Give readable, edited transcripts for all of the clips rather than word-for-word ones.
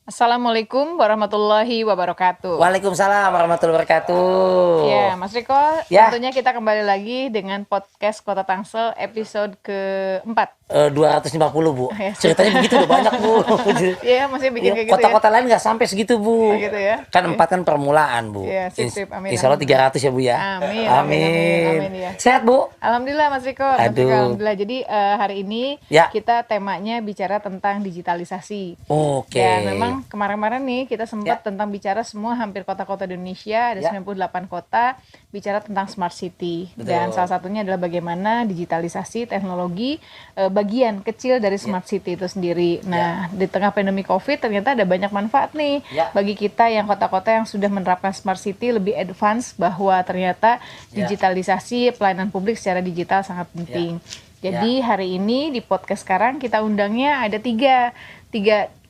Assalamualaikum warahmatullahi wabarakatuh. Waalaikumsalam warahmatullahi wabarakatuh. Ya, Mas Riko, Ya. tentunya kita kembali lagi dengan podcast Kota Tangsel episode keempat. 250 Bu. Ya, Ceritanya begitu udah banyak Bu. Iya, masih bikin kayak gitu ya. Kota-kota lain nggak sampai segitu Bu. Oh, gitu ya. Kan 4 kan permulaan Bu. Iya, sip. Amin, Insya Allah amin. 300 ya Bu ya. Amin, ya. Sehat Bu? Alhamdulillah Mas Riko, Aduh. Alhamdulillah. Jadi hari ini Ya. kita temanya bicara tentang digitalisasi. Oke. Dan memang kemarin-kemarin nih kita sempat Ya. tentang bicara semua hampir kota-kota di Indonesia, ada Ya. 98 kota, bicara tentang smart city. Betul. Dan salah satunya adalah bagaimana digitalisasi teknologi bagian kecil dari smart city itu sendiri. Nah, di tengah pandemi Covid ternyata ada banyak manfaat nih Ya. bagi kita yang kota-kota yang sudah menerapkan smart city lebih advance, bahwa ternyata digitalisasi pelayanan publik secara digital sangat penting. Jadi hari ini di podcast sekarang kita undangnya ada tiga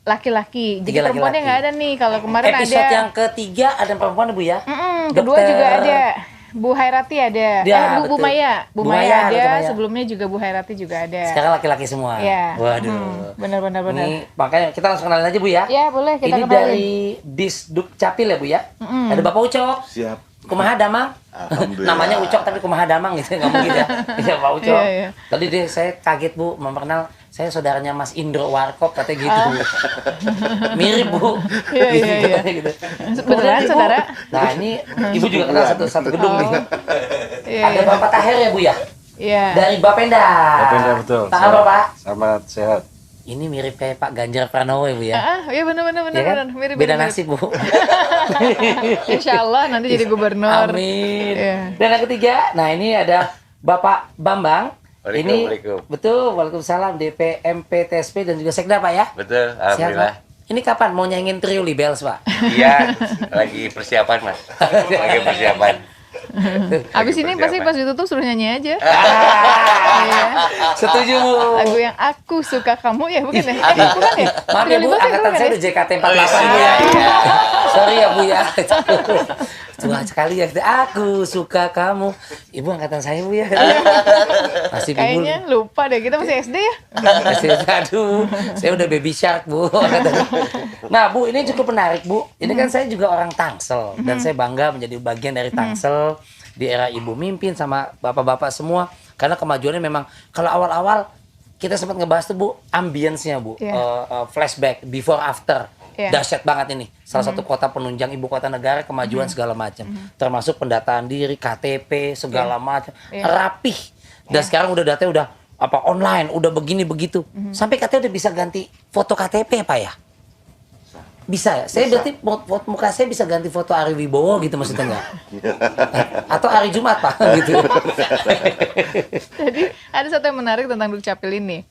laki-laki. Jadi Tiga perempuannya laki-laki. nggak ada nih. Kalau kemarin Episode ada. yang ketiga ada perempuan Bu ya? Kedua Dokter. juga ada. Bu Hairati ada. Ya, Bu betul. Maya. Bu Bu Maya Maya, ada. Dr. Maya. Sebelumnya juga Bu Hairati juga ada. Sekarang laki-laki semua. Ya. Waduh. Benar. Ini makanya kita langsung kenalin aja Bu ya. Ya, boleh kita Ini kenalin. dari Disduk Capil ya Bu ya. Ada Bapak Ucok. Siap. Kumaha Damang? Alhamdulillah. Namanya Ucok tapi Kumaha Damang gitu, nggak mungkin ya. Iya Pak Ucok. Iya. Tadi saya kaget Bu, memperkenal saya saudaranya Mas Indro Warkop katanya gitu. Mirip Bu. Iya. Gitu. Beneran, Ibu. saudara? Nah ini Ibu juga kenal satu gedung nih. Iya. Ada Bapak Tahir ya Bu ya? Iya. Dari Bapenda. Bapenda, betul. Tak apa Pak? Selamat sehat. Ini mirip kayak Pak Ganjar Pranowo ya Bu ya? Iya benar. Ya kan? Mirip. Beda nasib Bu. Insya Allah nanti jadi gubernur. Amin. Iya. Dan yang ketiga, nah ini ada Bapak Bambang. Ini Waalaikumsalam. betul, Waalaikumsalam, DP MPTSP dan juga Sekda Pak ya. Betul, Sehat, alhamdulillah. Pak? Ini kapan mau nyanyiin trio Libels Pak? Iya, lagi persiapan Mas. Lagi persiapan. Abis Lagi ini pasti persiapan. pas ditutup suruh nyanyi aja. Iya. Setuju Bu. Lagu yang aku suka kamu ya, bukan ya? Bukan ya? Maaf ya Bu, Trio Libels angkatan bukan saya ya? udah JKT48 Bu ya. Sorry ya Bu ya. Tua sekali ya. Aku suka kamu. Ibu angkatan saya Bu ya. Masih bibul. Kayaknya lupa deh, kita masih SD ya? Aduh, saya udah baby shark Bu. Nah Bu, ini cukup menarik Bu. Ini kan saya juga orang Tangsel dan saya bangga menjadi bagian dari Tangsel di era Ibu mimpin sama bapak-bapak semua. Karena kemajuannya memang kalau awal-awal kita sempat ngebahas tuh Bu, ambience-nya Bu, Iya. flashback before after. Iya. Dahsyat banget ini. Salah satu kota penunjang ibu kota negara, kemajuan segala macam. Termasuk pendataan diri, KTP, segala macam. Iya. Rapih. Dan sekarang udah datanya udah apa online, udah begini begitu. Sampai katanya udah bisa ganti foto KTP Pak ya? Bisa ya? Saya berarti muka saya bisa ganti foto Ari Wibowo gitu maksudnya enggak? Atau Ari Jumat Pak gitu. Jadi ada satu yang menarik tentang Dukcapil ini.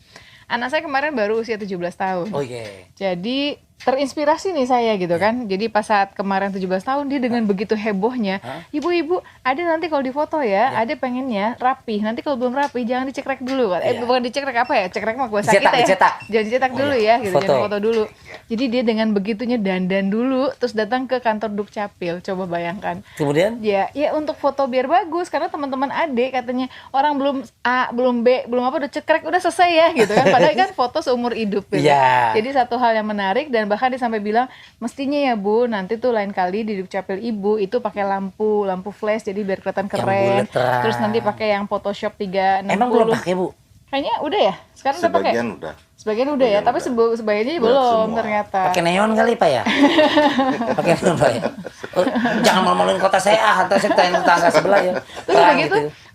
Anak saya kemarin baru usia 17 tahun. Oh iya. Jadi terinspirasi nih saya gitu kan. Jadi pas saat kemarin 17 tahun dia dengan begitu hebohnya, ibu-ibu ada nanti kalau difoto ya, ada pengennya rapi. Nanti kalau belum rapi jangan dicekrek dulu. Bukan dicekrek apa ya? Cekrek mah bahasa kita ya. Dicetak. Jangan dicetak dulu ya, gitu. Foto. Jangan foto dulu. Jadi dia dengan begitunya dandan dulu, terus datang ke kantor Dukcapil. Coba bayangkan. Kemudian Ya untuk foto biar bagus karena teman-teman adik katanya orang belum A, belum B, belum apa udah cekrek udah selesai ya gitu kan. Padahal kan foto seumur hidup gitu. Iya. Jadi satu hal yang menarik dan bahkan dia sampai bilang mestinya ya Bu, nanti tuh lain kali di Dukcapil Ibu itu pakai lampu flash jadi biar kelihatan keren. bulet terang. Terus nanti pakai yang Photoshop 360. emang belum pakai Bu? Kayaknya udah ya. Sekarang udah pakai. Sebagian udah. Sebagian udah ya, tapi sebagiannya Belum belum semua. ternyata. Pakai neon kali Pak ya? Pakai neon Pak ya? Oh, jangan malu-maluin kota saya atau saya tanya tetangga sebelah ya. Terus Terang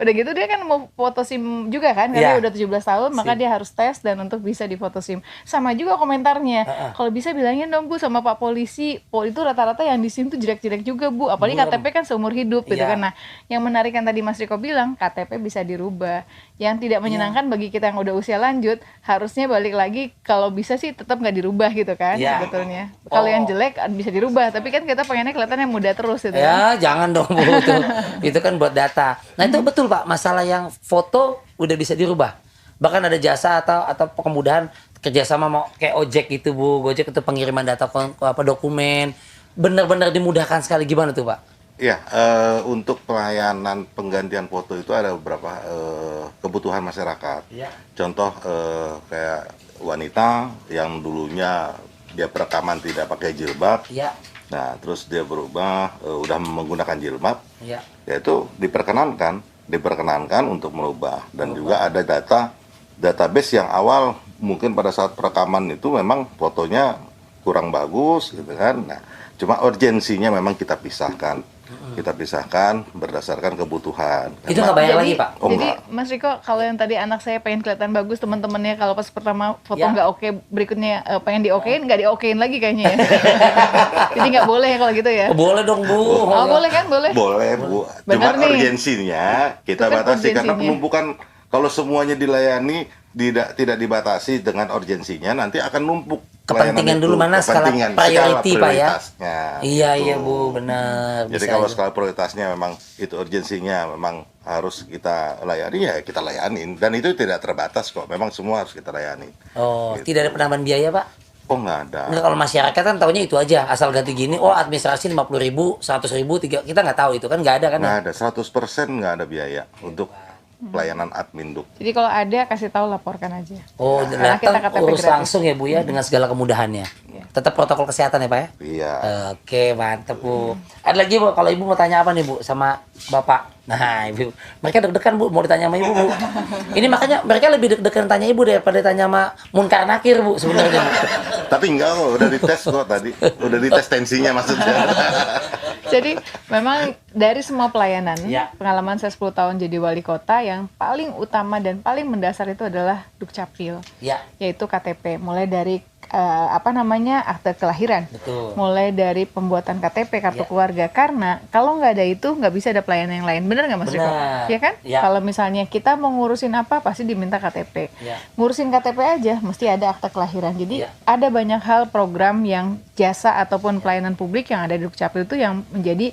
udah gitu dia kan mau foto SIM juga kan karena Iya. dia udah 17 tahun maka dia harus tes dan untuk bisa difoto SIM. Sama juga komentarnya. Kalau bisa bilangin dong Bu sama Pak polisi, itu rata-rata yang di SIM tuh jelek-jelek juga Bu. Apalagi KTP kan seumur hidup gitu Iya. kan. Nah, yang menarik kan tadi Mas Riko bilang KTP bisa dirubah. Yang tidak menyenangkan bagi kita yang udah usia lanjut, harusnya balik lagi kalau bisa sih tetap nggak dirubah gitu kan Iya. sebetulnya. Kalau yang jelek bisa dirubah, tapi kan kita pengennya kelihatannya muda terus gitu kan. Ya, jangan dong Bu itu kan buat data. Nah, itu betul Pak, masalah yang foto udah bisa dirubah. Bahkan ada jasa atau kemudahan kerjasama mau kayak ojek gitu Bu, Gojek itu pengiriman data dokumen. Benar-benar dimudahkan sekali, gimana tuh Pak? Iya, untuk pelayanan penggantian foto itu ada beberapa kebutuhan masyarakat. Iya. Contoh kayak wanita yang dulunya dia perekaman tidak pakai jilbab. Ya. Nah, terus dia berubah udah menggunakan jilbab. Ya. Yaitu diperkenankan untuk merubah, dan juga ada database yang awal mungkin pada saat perekaman itu memang fotonya kurang bagus gitu kan. Nah, cuma urgensinya memang kita pisahkan berdasarkan kebutuhan. Itu nggak bayar lagi, Pak? Oh, jadi enggak. Mas Riko, kalau yang tadi anak saya pengen kelihatan bagus, teman-temannya kalau pas pertama foto Ya. nggak oke, berikutnya pengen diokein, nggak diokein lagi kayaknya ya. Jadi nggak boleh ya kalau gitu ya. Oh, boleh dong, Bu. Oh, boleh kan? Boleh. Boleh, Bu. Benar Cuma nih. urgensinya kita Itu kan batasi karena urgensinya. penumpukan, kalau semuanya dilayani tidak dibatasi dengan urgensinya, nanti akan numpuk Kepentingan pelayanan dulu itu. mana skala Kepentingan, priority, Pak, ya? prioritasnya. Iya, Gitu. iya, Bu, benar. Jadi Bisa kalau aja. skala prioritasnya memang itu urgensinya memang harus kita layani, ya kita layanin, dan itu tidak terbatas kok, memang semua harus kita layani. Oh, Gitu. tidak ada penambahan biaya, Pak? Oh, nggak ada. Enggak, kalau masyarakat kan taunya itu aja, asal ganti gini, oh administrasi 50.000, 100.000, kita nggak tahu itu kan, nggak ada kan? Nggak Ya? ada, 100% nggak ada biaya untuk pelayanan adminduk. Jadi kalau ada kasih tahu, laporkan aja. Oh, Karena kita datang KTP urus gratis. langsung ya, Bu, ya, dengan segala kemudahannya. Iya. Tetap protokol kesehatan ya, Pak ya? Iya. Oke, mantep, Bu. Ada lagi, Bu, kalau Ibu mau tanya apa nih, Bu, sama Bapak? Nah, Ibu, mereka deg-degan, Bu, mau ditanya sama Ibu, Bu. Ini makanya mereka lebih deg-degan tanya Ibu daripada tanya sama Munkar Nakir, Bu, sebenarnya, Bu. Tapi enggak kok, udah dites kok tadi. Udah dites tensinya maksudnya. Jadi memang dari semua pelayanan, Ya. pengalaman saya 10 tahun jadi wali kota, yang paling utama dan paling mendasar itu adalah Dukcapil, Ya, yaitu KTP. Mulai dari akte kelahiran, betul. mulai dari pembuatan KTP, kartu Ya. keluarga. Karena kalau nggak ada itu, nggak bisa ada pelayanan yang lain. Bener nggak Mas Riko? Benar. Ya kan? Ya. Kalau misalnya kita mau ngurusin apa, pasti diminta KTP. Ya. Ngurusin KTP aja, mesti ada akte kelahiran. Jadi Ya. ada banyak hal, program yang jasa ataupun pelayanan publik yang ada di Dukcapil itu yang menjadi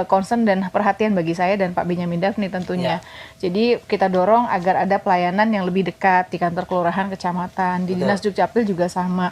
concern dan perhatian bagi saya dan Pak Benyamin Daphni tentunya. Jadi kita dorong agar ada pelayanan yang lebih dekat di kantor kelurahan, kecamatan, di Betul. dinas Dukcapil juga sama.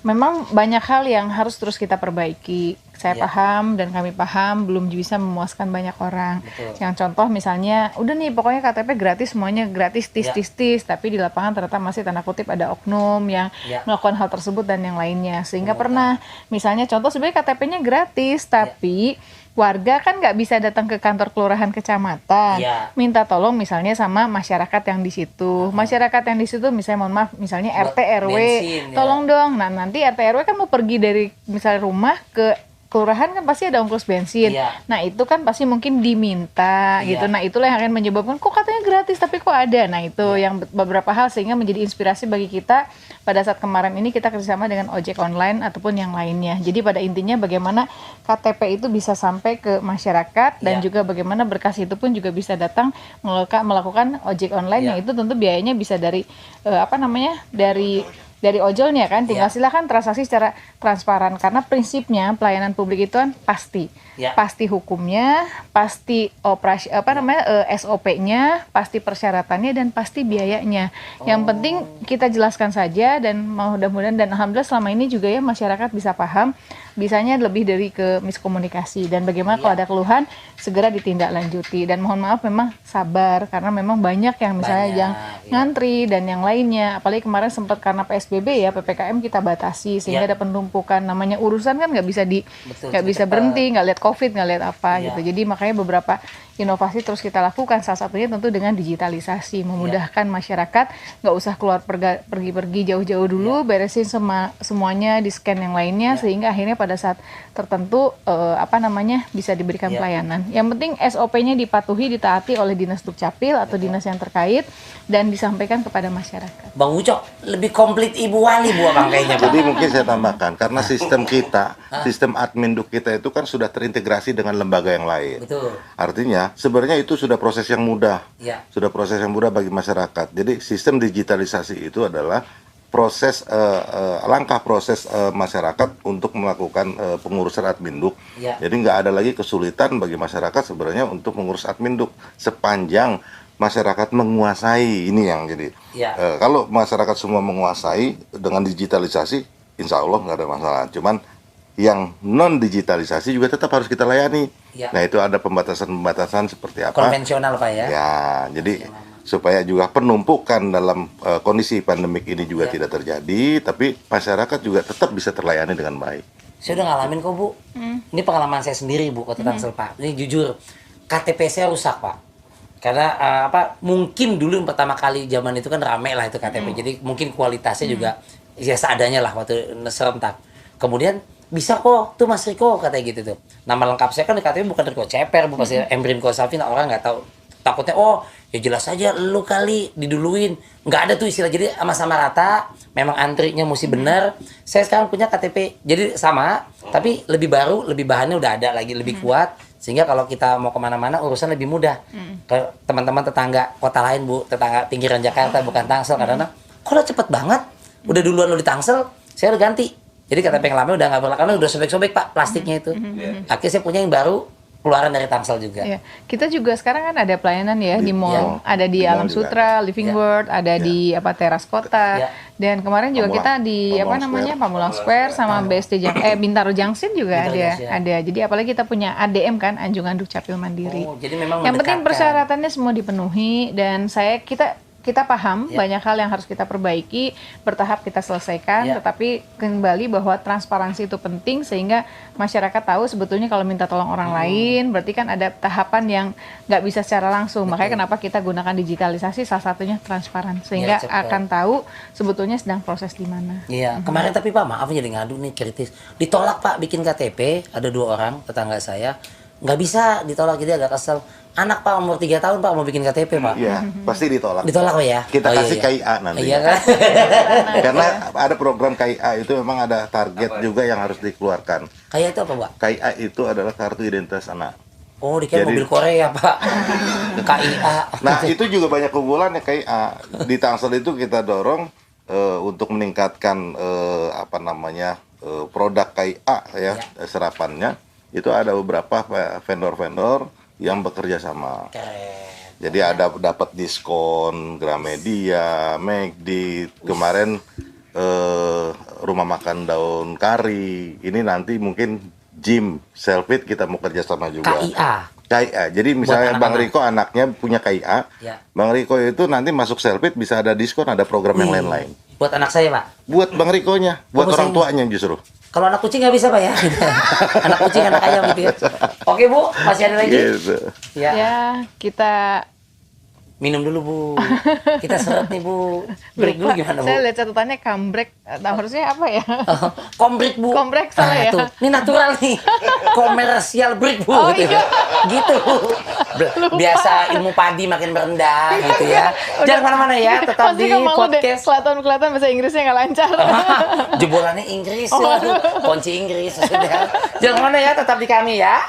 Memang banyak hal yang harus terus kita perbaiki. Saya Ya. paham dan kami paham belum bisa memuaskan banyak orang. Betul. Yang contoh misalnya, udah nih pokoknya KTP gratis, semuanya gratis, Ya. tis, tapi di lapangan ternyata masih tanda kutip ada oknum yang Ya. melakukan hal tersebut dan yang lainnya. Sehingga pernah, misalnya contoh sebenarnya KTP-nya gratis, tapi warga kan nggak bisa datang ke kantor kelurahan kecamatan, Ya. minta tolong misalnya sama masyarakat yang di situ. Masyarakat yang di situ misalnya mohon maaf, misalnya Buat RT RW, bensin, ya. tolong dong. Nah nanti RT RW kan mau pergi dari misalnya rumah ke kelurahan, kan pasti ada ongkos bensin. Iya. Nah itu kan pasti mungkin diminta Iya. gitu. Nah itulah yang akan menyebabkan kok katanya gratis tapi kok ada. Nah itu Iya. yang beberapa hal sehingga menjadi inspirasi bagi kita pada saat kemarin ini kita kerjasama dengan ojek online ataupun yang lainnya. Jadi pada intinya bagaimana KTP itu bisa sampai ke masyarakat dan Iya. juga bagaimana berkas itu pun juga bisa datang melakukan ojek online Iya. yang itu tentu biayanya bisa dari dari ojolnya kan, tinggal Ya. silakan transaksi secara transparan karena prinsipnya pelayanan publik itu kan pasti, Ya. pasti hukumnya, pasti operasi SOP-nya, pasti persyaratannya dan pasti biayanya. Yang penting kita jelaskan saja dan mudah-mudahan dan alhamdulillah selama ini juga ya masyarakat bisa paham, bisanya lebih dari ke miskomunikasi dan bagaimana kalau ada keluhan segera ditindaklanjuti dan mohon maaf memang sabar karena memang banyak yang misalnya Banyak, yang iya. ngantri dan yang lainnya, apalagi kemarin sempat karena PSBB ya, PPKM kita batasi sehingga Ya. ada penumpukan, namanya urusan kan nggak bisa Betul, nggak bisa cepat. berhenti, nggak lihat COVID, nggak lihat apa Ya. gitu. Jadi makanya beberapa inovasi terus kita lakukan, salah satunya tentu dengan digitalisasi, memudahkan masyarakat nggak usah keluar pergi-pergi jauh-jauh dulu, beresin semuanya di scan yang lainnya sehingga akhirnya pada saat tertentu bisa diberikan Ya. pelayanan. Yang penting SOP-nya dipatuhi, ditaati oleh dinas Dukcapil atau dinas yang terkait dan disampaikan kepada masyarakat. Bang Ucok, lebih komplit Ibu Wali, Bu, Abang kayaknya, Bang. Jadi mungkin saya tambahkan, karena sistem kita, sistem adminduk kita itu kan sudah terintegrasi dengan lembaga yang lain. Betul. Artinya sebenarnya itu sudah proses yang mudah, Ya. sudah proses yang mudah bagi masyarakat. Jadi sistem digitalisasi itu adalah proses langkah proses masyarakat untuk melakukan pengurusan adminduk. Ya. Jadi nggak ada lagi kesulitan bagi masyarakat sebenarnya untuk mengurus adminduk sepanjang masyarakat menguasai ini yang jadi. Ya. Kalau masyarakat semua menguasai dengan digitalisasi, insya Allah nggak ada masalah. Cuman yang non digitalisasi juga tetap harus kita layani. Ya. Nah itu ada pembatasan-pembatasan seperti apa? Konvensional, Pak ya. Ya, jadi supaya juga penumpukan dalam kondisi pandemik ini juga tidak terjadi, tapi masyarakat juga tetap bisa terlayani dengan baik. Saya udah ngalamin kok Bu. Ini pengalaman saya sendiri Bu, Kota Tangsel Pak. Ini jujur, KTP saya rusak Pak. Karena mungkin dulu yang pertama kali zaman itu kan rame lah itu KTP. Jadi mungkin kualitasnya juga ya seadanya lah waktu serentak. Kemudian bisa kok tuh Mas Riko katanya gitu tuh. Nama lengkap saya kan di KTP bukan Riko Ceper, Bu, pasti Emrin Kosafin, orang nggak tahu. Takutnya ya jelas aja lu kali diduluin. Nggak ada tuh istilah, jadi sama-sama rata. Memang antrinya mesti bener. Saya sekarang punya KTP jadi sama, tapi lebih baru, lebih bahannya udah ada lagi, lebih kuat, sehingga kalau kita mau kemana-mana urusan lebih mudah. Ke teman-teman tetangga kota lain Bu, tetangga pinggiran Jakarta bukan Tangsel, karena kok lo cepet banget, udah duluan lo di Tangsel, saya udah ganti. Jadi KTP yang lama udah nggak berlaku, karena udah sobek-sobek Pak plastiknya itu. Akhirnya saya punya yang baru, keluaran dari Tangsel juga. Ya. Kita juga sekarang kan ada pelayanan ya di mall, ada di Alam Sutra, Living World, ada di Teras Kota, dan kemarin juga kita di Pamulang Square sama BSD Bintaro Junction juga ada. Jadi apalagi kita punya ADM kan, Anjungan Dukcapil Mandiri. Jadi memang yang penting persyaratannya semua dipenuhi, dan kita paham banyak hal yang harus kita perbaiki, bertahap kita selesaikan, tetapi kembali bahwa transparansi itu penting sehingga masyarakat tahu sebetulnya kalau minta tolong orang lain, berarti kan ada tahapan yang nggak bisa secara langsung. Makanya kenapa kita gunakan digitalisasi, salah satunya transparan, sehingga akan tahu sebetulnya sedang proses di mana. Iya, kemarin tapi Pak, maaf jadi ngadu nih kritis. Ditolak Pak bikin KTP, ada 2 orang tetangga saya, nggak bisa ditolak, jadi agak kesel. Anak Pak umur 3 tahun Pak mau bikin KTP Pak. Iya, pasti ditolak. Ditolak Pak ya? Kita kasih KIA nanti. Iya kan? Karena ada program KIA itu memang ada target juga yang harus dikeluarkan. KIA itu apa Pak? KIA itu adalah kartu identitas anak. Oh, dikira mobil Korea Pak. KIA. Nah, itu juga banyak keunggulannya KIA. Di Tangsel itu kita dorong untuk meningkatkan produk KIA ya, serapannya. Itu ada beberapa vendor-vendor yang bekerja sama. Jadi ada dapat diskon Gramedia, McD, kemarin rumah makan daun kari. Ini nanti mungkin gym, Selfit kita mau kerja sama juga. KIA. Jadi misalnya Bang Riko anaknya punya KIA, Bang Riko itu nanti masuk Selfit bisa ada diskon, ada program yang lain-lain. Buat anak saya Pak? Buat Bang Rikonya, buat orang tuanya justru. Kalau anak kucing nggak bisa Pak ya? Anak kucing, anak ayam gitu ya. Oke Bu, masih ada lagi? Gitu. Ya, kita minum dulu Bu. Kita seret nih Bu. Break dulu gimana Bu? Saya lihat catatannya kambrek. Harusnya apa ya? Kombrek Bu. Kombrek salah ya? Tuh. Ini natural nih. Komersial break Bu. Oh, gitu. iya. Gitu. Biasa ilmu padi makin merendah gitu ya. Jangan kemana-mana ya. Tetap di podcast. Kelihatan bahasa Inggrisnya nggak lancar. Jebolannya Inggris. Kunci Inggris. Sudah. Jangan kemana ya. Tetap di kami ya.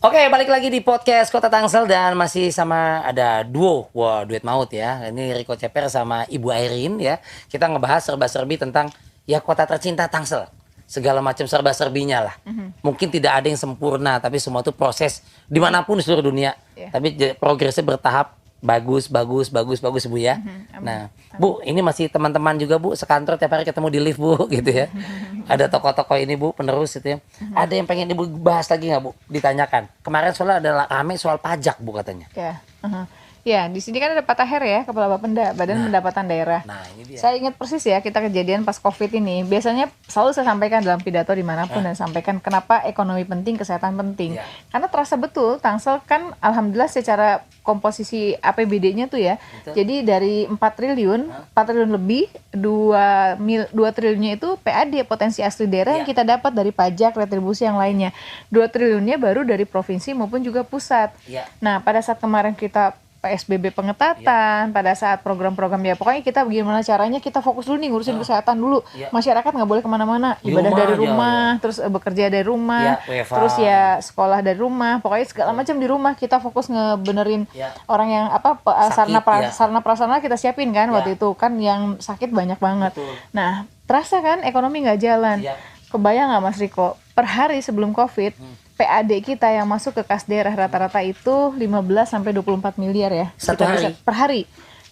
Oke, balik lagi di podcast Kota Tangsel dan masih sama ada duo, duet maut ya. Ini Riko Ceper sama Ibu Airin ya. Kita ngebahas serba-serbi tentang ya kota tercinta Tangsel. Segala macam serba-serbinya lah. Mungkin tidak ada yang sempurna, tapi semua itu proses dimanapun di seluruh dunia. Tapi progresnya bertahap. Bagus Bu ya. Nah, Bu, ini masih teman-teman juga Bu, sekantor tiap hari ketemu di lift Bu, gitu ya. Ada tokoh-tokoh ini Bu, penerus itu ya. Ada yang pengen Ibu bahas lagi nggak Bu? Ditanyakan. Kemarin soalnya ada rame soal pajak Bu katanya. Ya. Ya, di sini kan ada Pak Taher ya, Kepala Bapenda, Badan Pendapatan Daerah. Nah, ini dia. Saya ingat persis ya, kita kejadian pas COVID ini. Biasanya selalu saya sampaikan dalam pidato dimanapun dan sampaikan kenapa ekonomi penting, kesehatan penting. Karena terasa betul, Tangsel kan alhamdulillah secara komposisi APBD-nya tuh ya. Betul. Jadi dari 4 triliun lebih, 2 triliunnya itu PAD, potensi asli daerah yang kita dapat dari pajak, retribusi yang lainnya. 2 triliunnya baru dari provinsi maupun juga pusat. Nah, pada saat kemarin kita PSBB pengetatan, pada saat program-program ya pokoknya kita bagaimana caranya kita fokus dulu nih ngurusin kesehatan dulu. Masyarakat nggak boleh kemana-mana, ibadah dari rumah, terus bekerja dari rumah, terus ya sekolah dari rumah, pokoknya segala macam di rumah kita fokus ngebenerin orang yang sarana prasarana kita siapin kan waktu itu kan yang sakit banyak banget. Nah terasa kan ekonomi nggak jalan. Kebayang nggak Mas Riko? per hari sebelum Covid, PAD kita yang masuk ke kas daerah rata-rata itu 15 sampai 24 miliar ya. Satu Kita hari? per hari.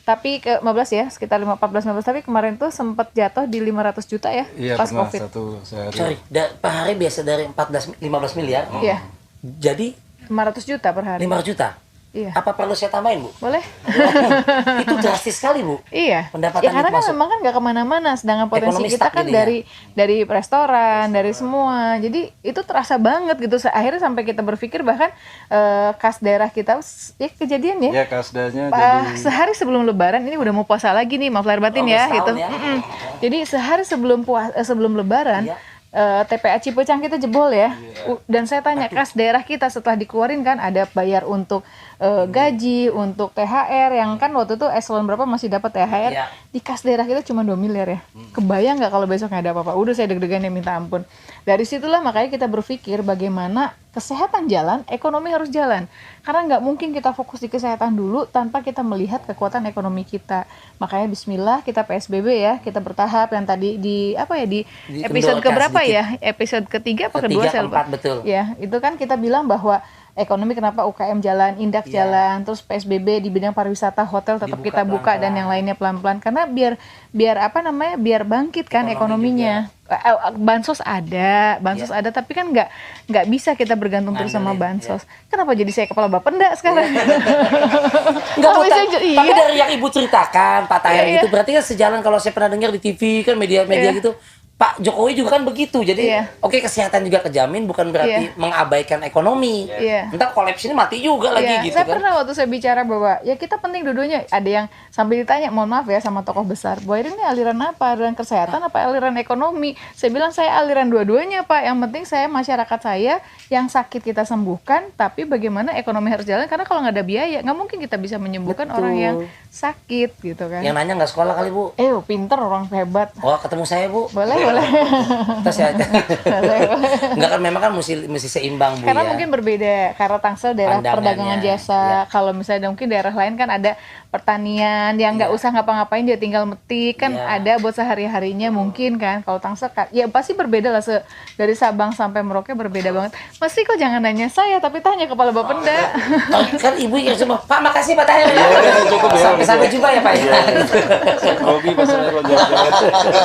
Tapi ke 15 ya, sekitar 14-15, tapi kemarin tuh sempat jatuh di 500 juta ya Iya, pas pernah Covid. satu sehari. Sorry, per hari biasa dari 15 miliar. Iya, Jadi 500 juta per hari. 500 juta. Iya. Apa perlu saya tambahin, Bu? Boleh? Itu drastis sekali, Bu. Iya. Pendapatan Ya karena itu kan masuk. memang kan nggak kemana-mana, sedangkan potensi Ekonomi kita stuck kan jadinya. dari restoran, dari semua. Jadi itu terasa banget gitu. Akhirnya sampai kita berpikir bahkan kas daerah kita ya kejadian ya. Ya kasdanya Sehari sebelum Lebaran ini udah mau puasa lagi nih, maaf lahir batin Oh, ya setahun gitu. ya. Jadi sehari sebelum Lebaran. Iya. TPA Cipecang kita jebol ya. Dan saya tanya kas daerah kita setelah dikeluarin kan ada bayar untuk gaji, untuk THR yang kan waktu itu eselon berapa masih dapat THR. Iya. Di kas daerah kita cuma 2 miliar ya. Kebayang nggak kalau besok nggak ada apa-apa? Udah saya deg-degan ya minta ampun. Dari situlah makanya kita berpikir bagaimana kesehatan jalan, ekonomi harus jalan. Karena nggak mungkin kita fokus di kesehatan dulu tanpa kita melihat kekuatan ekonomi kita. Makanya bismillah kita PSBB ya, kita bertahap yang tadi di episode Dikendorkan keberapa sedikit. ya? Episode ketiga apa Ketiga, kedua saya lupa. keempat, betul. Ya, itu kan kita bilang bahwa ekonomi kenapa UKM jalan, Indak Iya. jalan, terus PSBB di bidang pariwisata, hotel tetap Dibuka kita buka dan pelan-pelan. yang lainnya pelan-pelan karena biar biar bangkit kan Ekonomi ekonominya. Bansos ada tapi kan nggak bisa kita bergantung terus sama Ngandelin, bansos. Kenapa jadi saya kepala Bapenda sekarang? Enggak, Bu, Bisa tapi iya. dari yang Ibu ceritakan, Pak Tahir Iya, gitu, berarti kan sejalan kalau saya pernah dengar di TV kan media-media Iya. gitu. Pak Jokowi juga kan begitu. Jadi Iya. oke, kesehatan juga kejamin, bukan berarti Iya. mengabaikan ekonomi. Iya. Entar kolaps ini mati juga lagi Iya, gitu saya kan. pernah waktu saya bicara bahwa ya kita penting dua-duanya. Ada yang sambil ditanya, mohon maaf ya sama tokoh besar, Bu Airin ini aliran apa? Aliran kesehatan apa aliran ekonomi? Saya bilang saya aliran dua-duanya Pak. Yang penting saya masyarakat saya yang sakit kita sembuhkan, tapi bagaimana ekonomi harus jalan karena kalau nggak ada biaya nggak mungkin kita bisa menyembuhkan Betul. orang yang sakit gitu kan. Yang nanya nggak sekolah kali, Bu? Pinter orang hebat. Oh, ketemu saya, Bu. Boleh, boleh. Terus ya. Enggak kan, memang kan mesti seimbang, Bu, Karena ya. mungkin berbeda, karena Tangsel daerah Pandangannya, perdagangan jasa. ya. Kalau misalnya mungkin daerah lain kan ada pertanian yang nggak Iya. usah ngapa-ngapain, dia tinggal metik kan Iya. ada buat sehari-harinya mungkin kan. Kalau Tangsel kan, ya pasti berbeda lah dari Sabang sampai Merauke berbeda banget. Mesti kok jangan nanya saya, tapi tanya kepala Bapenda. Oh, kan Ibu yang semua. Pak, makasih Pak Tahir. cukup ya. Sampai jumpa ya, Pak. Ya. Hobi masalah kalau jawab-jawab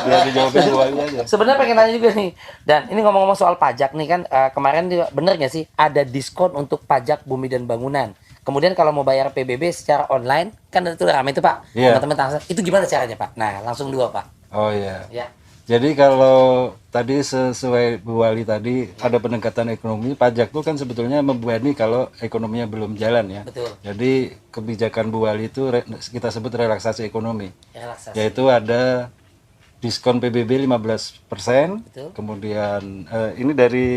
biar dijawabin semuanya aja. Sebenarnya pengen nanya juga nih. Dan ini ngomong-ngomong soal pajak nih kan, kemarin juga bener nggak sih ada diskon untuk pajak bumi dan bangunan. Kemudian kalau mau bayar PBB secara online kan itu ramai itu Pak. Iya. Teman-teman Tangsel. Itu gimana caranya Pak? Nah, langsung dua Pak. Oh iya. Ya. Jadi kalau tadi sesuai Bu Wali tadi ada pendekatan ekonomi, pajak itu kan sebetulnya membebani kalau ekonominya belum jalan ya. Betul. Jadi kebijakan Bu Wali itu kita sebut relaksasi ekonomi. Relaksasi. Yaitu ada diskon PBB 15%, Betul. kemudian ini dari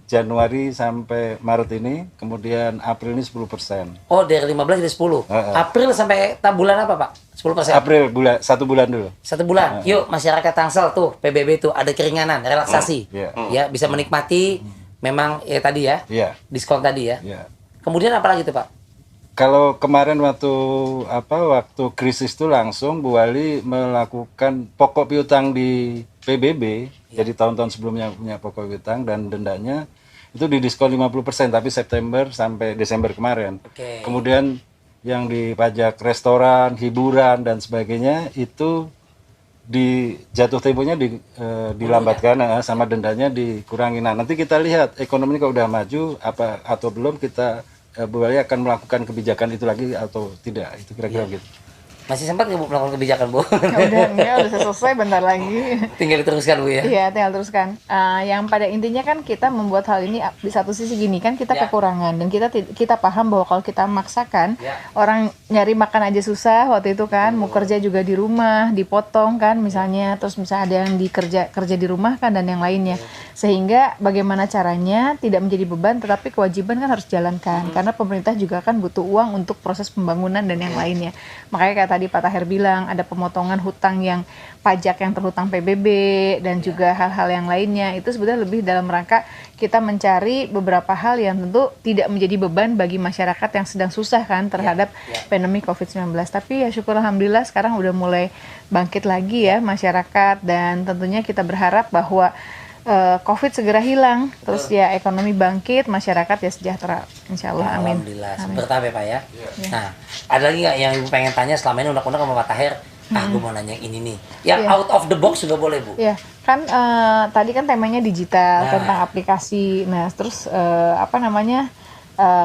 Januari sampai Maret ini, kemudian April ini 10%. Oh, dari 15 jadi 10. April sampai bulan apa Pak? 10%. April satu bulan dulu. Satu bulan. Yuk masyarakat Tangsel tuh PBB tuh ada keringanan, relaksasi. Iya. Ya, bisa menikmati memang ya tadi ya. Iya. Diskon tadi ya. Iya. Kemudian apa lagi tuh Pak? Kalau kemarin waktu krisis itu langsung Bu Wali melakukan pokok piutang di PBB, jadi tahun-tahun sebelumnya punya pokok piutang dan dendanya itu didiskon 50% tapi September sampai Desember kemarin. Oke. Kemudian yang di pajak restoran, hiburan dan sebagainya itu di jatuh temponya dilambatkan sama dendanya dikurangi. Nah, nanti kita lihat ekonomi kalau udah maju apa atau belum kita Bu Wali akan melakukan kebijakan itu lagi atau tidak, itu kira-kira gitu. Masih sempat nggak Bu melakukan kebijakan Bu? Udah selesai bentar lagi. Tinggal diteruskan Bu ya. Iya, tinggal teruskan. Yang pada intinya kan kita membuat hal ini di satu sisi gini kan kita Ya. kekurangan dan kita paham bahwa kalau kita maksakan Ya. orang nyari makan aja susah waktu itu kan, mau kerja juga di rumah, dipotong kan misalnya, terus misalnya ada yang kerja di rumah kan dan yang lainnya. Sehingga bagaimana caranya tidak menjadi beban tetapi kewajiban kan harus jalankan karena pemerintah juga kan butuh uang untuk proses pembangunan dan yang lainnya. Makanya kayak tadi Pak Tahir bilang ada pemotongan hutang yang pajak yang terhutang PBB dan juga hal-hal yang lainnya itu sebetulnya lebih dalam rangka kita mencari beberapa hal yang tentu tidak menjadi beban bagi masyarakat yang sedang susah kan terhadap pandemi COVID-19. Tapi ya syukur alhamdulillah sekarang udah mulai bangkit lagi ya masyarakat dan tentunya kita berharap bahwa COVID segera hilang, terus ya ekonomi bangkit, masyarakat ya sejahtera, insya Allah, amin. Alhamdulillah. Amin. Seperti apa Pak ya? Nah, ada lagi nggak yang Ibu pengen tanya selama ini undang-undang sama Pak Tahir? Gue mau nanya yang ini nih. Yang Iya. out of the box juga boleh Bu. Ya, kan tadi kan temanya digital, Nah. tentang aplikasi. Nah, terus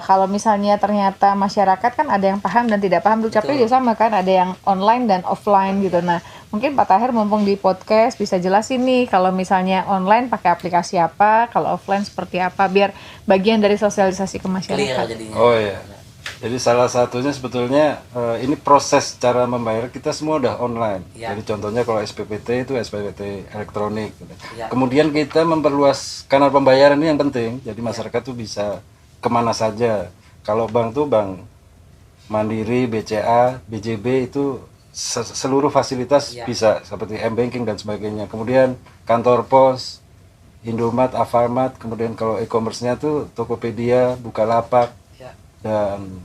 kalau misalnya ternyata masyarakat kan ada yang paham dan tidak paham, dukcapil juga sama kan, ada yang online dan offline gitu. Nah, mungkin Pak Tahir mumpung di podcast bisa jelasin nih, kalau misalnya online pakai aplikasi apa, kalau offline seperti apa, biar bagian dari sosialisasi ke Clear masyarakat. jadinya. Oh iya. Jadi salah satunya sebetulnya ini proses cara membayar kita semua udah online. Ya. Jadi contohnya kalau SPPT itu SPPT elektronik. Gitu. Ya. Kemudian kita memperluas kanal pembayaran ini yang penting. Jadi masyarakat tuh bisa kemana saja. Kalau bank tuh bank Mandiri, BCA, BJB itu seluruh fasilitas Ya. bisa seperti M-Banking dan sebagainya. Kemudian kantor pos, Indomaret, Alfamart, kemudian kalau e-commerce-nya tuh Tokopedia, Bukalapak, Ya. dan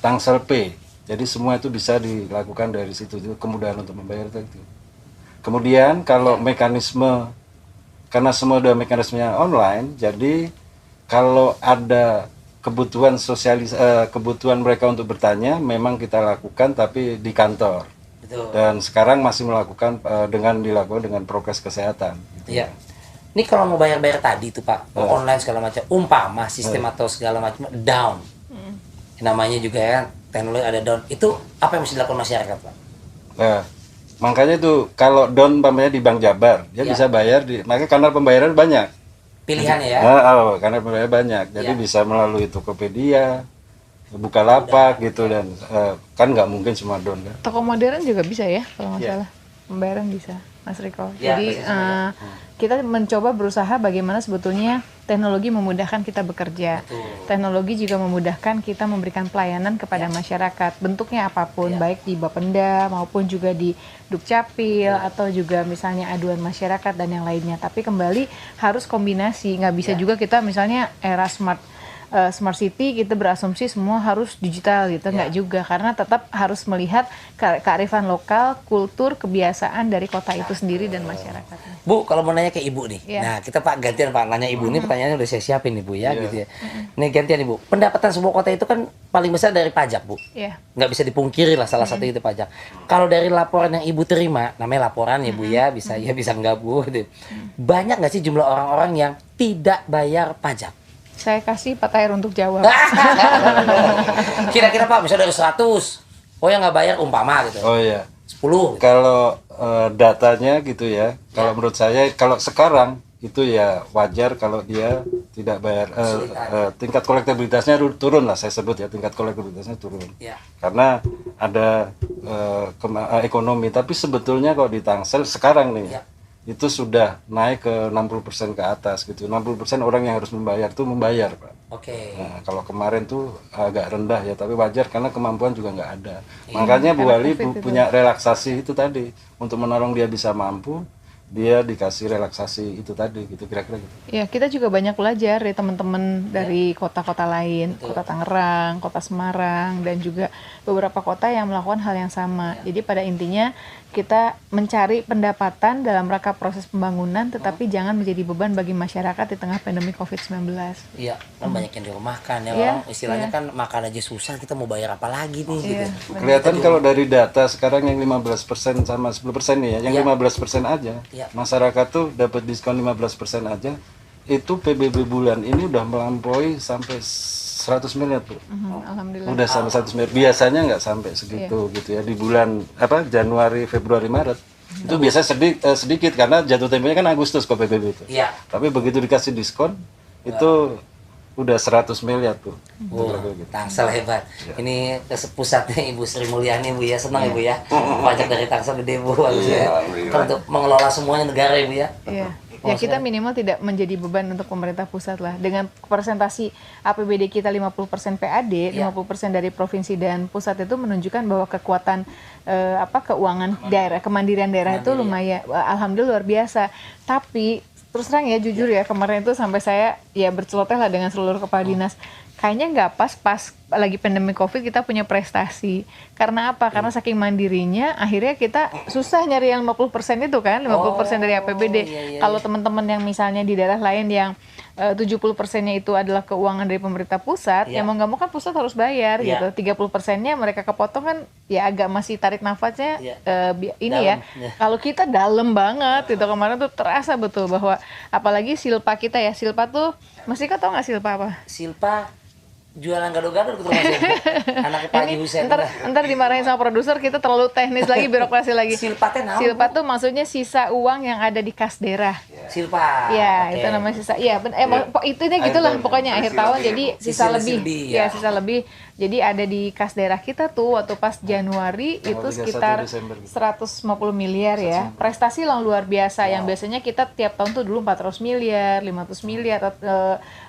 Tangsel Pay. Jadi semua itu bisa dilakukan dari situ. Itu kemudahan untuk membayar itu. Kemudian kalau mekanisme, karena semua udah mekanismenya online, jadi kalau ada kebutuhan kebutuhan mereka untuk bertanya, memang kita lakukan tapi di kantor. Betul. Dan sekarang masih melakukan dilakukan dengan prokes kesehatan. Iya. Ini kalau mau bayar-bayar tadi tuh Pak, online segala macam, umpama sistem atau segala macam down. Namanya juga ya, teknologi ada down. Itu apa yang mesti dilakukan masyarakat Pak? Nah, makanya tuh kalau down umpamanya di Bank Jabar, dia Ya. bisa bayar makanya kanal pembayaran banyak. Pilihannya ya. Karena pembayaran banyak, jadi Ya. bisa melalui Tokopedia, Bukalapak gitu dan kan nggak mungkin semua down kan. Toko modern juga bisa ya, kalau nggak Iya. salah. Pembayaran bisa, Mas Riko. Ya, Jadi persis sama kita mencoba berusaha bagaimana sebetulnya teknologi memudahkan kita bekerja. Betul. Teknologi juga memudahkan kita memberikan pelayanan kepada masyarakat, bentuknya apapun, Ya. baik di Bapenda maupun juga di Dukcapil atau juga misalnya aduan masyarakat dan yang lainnya. Tapi kembali harus kombinasi, nggak bisa juga kita misalnya era smart city kita berasumsi semua harus digital gitu, nggak juga, karena tetap harus melihat kearifan lokal, kultur, kebiasaan dari kota itu sendiri dan masyarakat. Bu, kalau mau nanya ke Ibu nih. Iya. Nah, kita Pak gantian Pak nanya Ibu ini pertanyaannya udah saya siapin nih Bu ya gitu ya. Nih gantian Ibu. Pendapatan sebuah kota itu kan paling besar dari pajak, Bu. Ya, Nggak bisa dipungkiri lah salah satu itu pajak. Kalau dari laporan yang Ibu terima, namanya laporan ya Bu ya, bisa ya bisa enggak Bu. Gitu. Banyak nggak sih jumlah orang-orang yang tidak bayar pajak? saya kasih Pak Tahir untuk jawab. Kira-kira Pak, misalnya dari 100, oh yang nggak bayar umpama gitu. Oh iya. 10. Kalau datanya gitu ya, kalau menurut saya kalau sekarang itu ya wajar kalau dia tidak bayar tingkat kolektabilitasnya turun lah, saya sebut ya, tingkat kolektabilitasnya turun. Ya. Karena ada ekonomi, tapi sebetulnya kalau di Tangsel sekarang nih Ya. itu sudah naik ke 60% ke atas gitu. 60% orang yang harus membayar tuh membayar, Pak. Oke. Nah, kalau kemarin tuh agak rendah ya, tapi wajar karena kemampuan juga nggak ada. Makanya Bu karena Ali COVID itu. punya relaksasi itu tadi untuk menolong dia bisa mampu, dia dikasih relaksasi itu tadi gitu, kira-kira gitu. Ya, kita juga banyak belajar dari teman-teman dari kota-kota lain, kota Tangerang, kota Semarang, dan juga beberapa kota yang melakukan hal yang sama. Jadi pada intinya kita mencari pendapatan dalam rangka proses pembangunan, tetapi jangan menjadi beban bagi masyarakat di tengah pandemi COVID-19. Iya, kan banyak yang dirumahkan ya Iya, orang istilahnya kan makan aja susah, kita mau bayar apa lagi nih gitu. Iya. Kelihatan kalau dari data sekarang yang 15% sama 10% nih ya, yang Ya. 15% aja. Ya. Masyarakat tuh dapat diskon 15% aja. Itu PBB bulan ini udah melampaui sampai 100 miliar, Bu. Alhamdulillah. Udah sampai 100 miliar. Biasanya nggak sampai segitu gitu ya di bulan Januari, Februari, Maret. Itu biasanya sedikit karena jatuh temponya kan Agustus kok PBB itu. Iya. Tapi begitu dikasih diskon itu udah 100 miliar tuh. Oh, Tangsel hebat. Ini pusatnya Ibu Sri Mulyani Bu ya, senang Ibu ya. Pajak dari Tangsel gede Bu, bagus ya. Kan untuk mengelola semuanya negara Ibu ya. Iya. Ya kita minimal tidak menjadi beban untuk pemerintah pusat lah. Dengan presentasi APBD kita 50% PAD, 50% dari provinsi dan pusat itu menunjukkan bahwa kekuatan keuangan daerah, kemandirian daerah itu lumayan, alhamdulillah luar biasa. Tapi terus terang ya, jujur ya, kemarin itu sampai saya ya berceloteh lah dengan seluruh kepala dinas. kayaknya nggak pas lagi pandemi COVID kita punya prestasi. Karena apa? Karena saking mandirinya akhirnya kita susah nyari yang 50% itu kan, 50% dari APBD. Kalau teman-teman yang misalnya di daerah lain yang 70%-nya itu adalah keuangan dari pemerintah pusat, ya mau nggak mau kan pusat harus bayar gitu. 30%-nya mereka kepotong kan ya agak masih tarik nafasnya ini dalam, ya. Kalau kita dalam banget gitu, kemarin tuh terasa betul bahwa apalagi Silpa kita ya, Silpa tuh masih kau tau nggak Silpa apa? Silpa jualan gado-gado gitu Mas. Anaknya Pak Haji Husein. Ntar dimarahin sama produser, kita terlalu teknis lagi, birokrasi lagi. Silpa teh naon? Silpa tuh maksudnya sisa uang yang ada di kas daerah. Silpa. Ya, itu namanya sisa. Iya, itunya gitulah pokoknya akhir tahun jadi sisa lebih. Ya, sisa lebih. Jadi ada di kas daerah kita tuh waktu pas Januari itu sekitar 150 miliar ya. Prestasi yang luar biasa yang biasanya kita tiap tahun tuh dulu 400 miliar, 500 miliar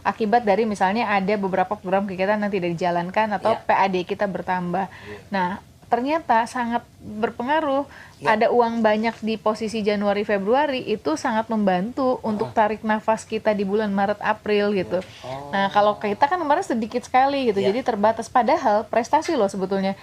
akibat dari misalnya ada beberapa program kegiatan yang tidak dijalankan atau PAD kita bertambah. Nah, ternyata sangat berpengaruh. Ada uang banyak di posisi Januari Februari itu sangat membantu untuk tarik nafas kita di bulan Maret April gitu. Nah, kalau kita kan kemarin sedikit sekali gitu. Jadi terbatas, padahal prestasi loh sebetulnya.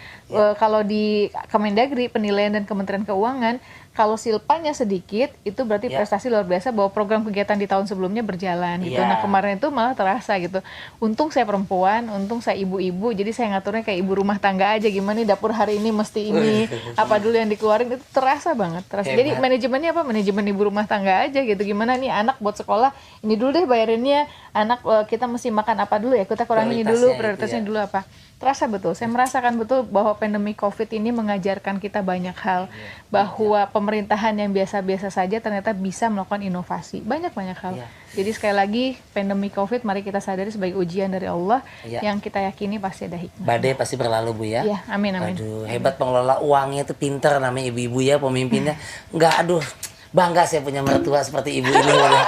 Kalau di Kemendagri penilaian dan Kementerian Keuangan, kalau silpanya sedikit itu berarti prestasi luar biasa bahwa program kegiatan di tahun sebelumnya berjalan gitu. Nah, kemarin itu malah terasa gitu. Untung saya perempuan, untung saya ibu-ibu, jadi saya ngaturnya kayak ibu rumah tangga aja, gimana nih dapur hari ini mesti ini, apa dulu yang dikeluarin, itu terasa banget. Jadi manajemennya apa? Manajemen ibu rumah tangga aja gitu. Gimana nih anak buat sekolah, ini dulu deh bayarinnya, anak kita mesti makan apa dulu ya, kita kurangin ini dulu, prioritasnya dulu apa. Terasa betul, saya merasakan betul bahwa pandemi COVID ini mengajarkan kita banyak hal, bahwa pemerintahan yang biasa-biasa saja ternyata bisa melakukan inovasi, banyak-banyak hal. Jadi sekali lagi, pandemi COVID mari kita sadari sebagai ujian dari Allah yang kita yakini pasti ada hikmah. Badai pasti berlalu Bu ya. Iya, amin amin. Aduh, hebat pengelola uangnya tuh, pinter namanya ibu-ibu ya, pemimpinnya. Aduh, bangga saya punya mertua seperti ibu ini ya.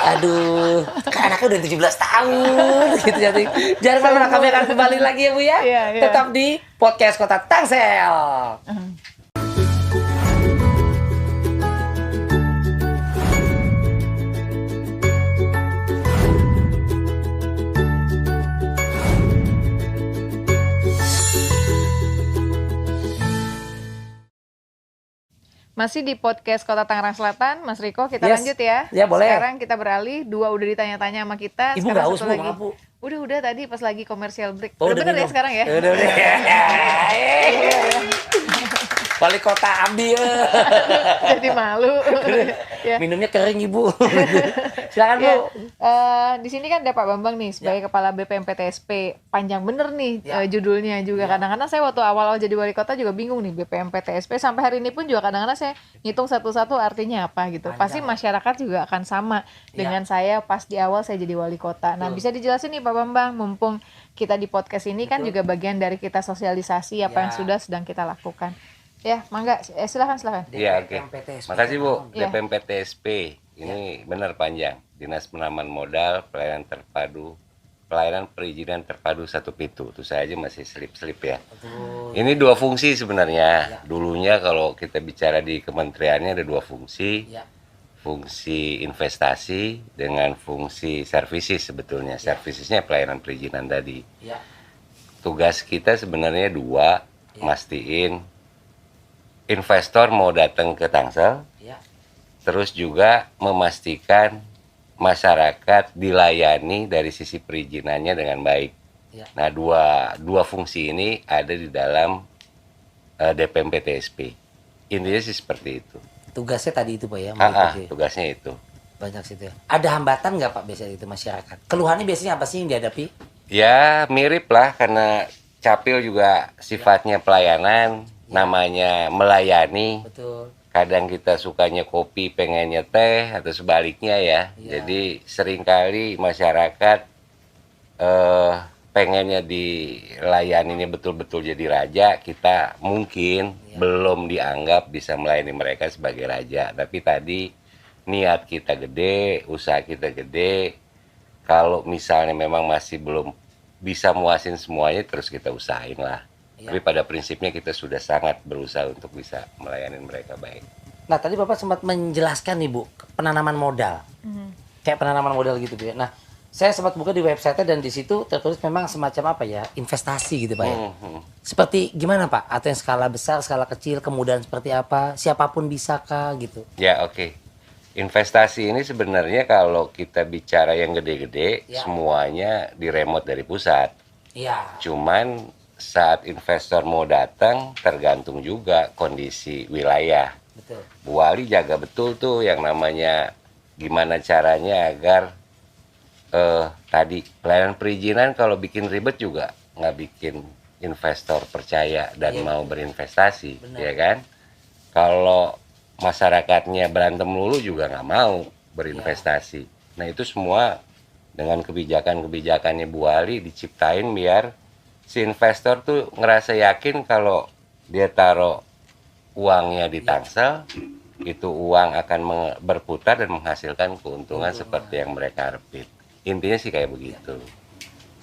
Aduh, anaknya udah 17 tahun gitu jadi. Jangan kemana, kami akan kembali lagi ya Bu ya. Tetap di podcast Kota Tangsel. Masih di podcast Kota Tangerang Selatan, Mas Riko, kita lanjut ya. Ya boleh. Sekarang kita beralih, 2 udah ditanya-tanya sama kita. Ibu nggak haus Bu, maaf Bu. Udah tadi pas lagi komersial break. Oh, udah bener ya sekarang ya? Udah. Wali kota ambil. Jadi malu. Ya. Minumnya kering Ibu. Silakan Bu. Di sini kan ada Pak Bambang nih sebagai Kepala BPMPTSP. Panjang bener nih judulnya juga. Kadang-kadang saya waktu awal-awal jadi wali kota juga bingung nih BPMPTSP. Sampai hari ini pun juga kadang-kadang saya ngitung satu-satu artinya apa gitu. Pasti masyarakat juga akan sama dengan saya pas di awal saya jadi wali kota. Nah, bisa dijelasin nih Pak Bambang, mumpung kita di podcast ini kan juga bagian dari kita sosialisasi apa yang sedang kita lakukan. Ya, mangga, silakan. Iya, oke. Makasih Bu. Ya. DPMPTSP ini benar panjang. Dinas Penanaman Modal Pelayanan Terpadu, Pelayanan Perizinan Terpadu Satu Pintu. Itu saya aja masih selip-selip ya. Ini 2 fungsi sebenarnya. Dulunya kalau kita bicara di kementeriannya ada 2 fungsi. Fungsi investasi dengan fungsi services sebetulnya. Servicesnya pelayanan perizinan tadi. Tugas kita sebenarnya 2, mastiin investor mau datang ke Tangsel, terus juga memastikan masyarakat dilayani dari sisi perizinannya dengan baik. Nah, dua fungsi ini ada di dalam DPMPTSP. Intinya sih seperti itu. Tugasnya tadi itu Pak ya? Tugasnya itu. Banyak sih itu ya. Ada hambatan nggak Pak biasanya itu masyarakat? Keluhannya biasanya apa sih yang dihadapi? Ya mirip lah, karena Capil juga sifatnya pelayanan. Namanya melayani. Betul. Kadang kita sukanya kopi, pengennya teh, atau sebaliknya ya. Jadi seringkali masyarakat pengennya dilayaninya betul-betul jadi raja. Kita mungkin belum dianggap bisa melayani mereka sebagai raja. Tapi tadi niat kita gede, usaha kita gede. Kalau misalnya memang masih belum bisa muasin semuanya, terus kita usahain lah. Tapi pada prinsipnya kita sudah sangat berusaha untuk bisa melayani mereka baik. Nah, tadi Bapak sempat menjelaskan nih Bu, penanaman modal. Kayak penanaman modal gitu Bu ya. Nah, Saya sempat buka di website dan di situ tertulis memang semacam apa ya, investasi gitu Pak ya. Seperti gimana Pak? Atau yang skala besar, skala kecil, kemudahan seperti apa? Siapapun bisakah gitu? Ya, oke. Investasi ini sebenarnya kalau kita bicara yang gede-gede, Ya. semuanya diremote dari pusat. Iya. Cuman saat investor mau datang, tergantung juga kondisi wilayah. Betul. Bu Wali jaga betul tuh yang namanya gimana caranya agar tadi pelayanan perizinan kalau bikin ribet juga nggak bikin investor percaya dan Iya, mau berinvestasi, Benar. ya kan? Kalau masyarakatnya berantem melulu juga nggak mau berinvestasi. Nah itu semua dengan kebijakan-kebijakannya Bu Wali diciptain biar si investor tuh ngerasa yakin kalau dia taruh uangnya di Tangsel, itu uang akan berputar dan menghasilkan keuntungan seperti yang mereka harapin. Intinya sih kayak begitu.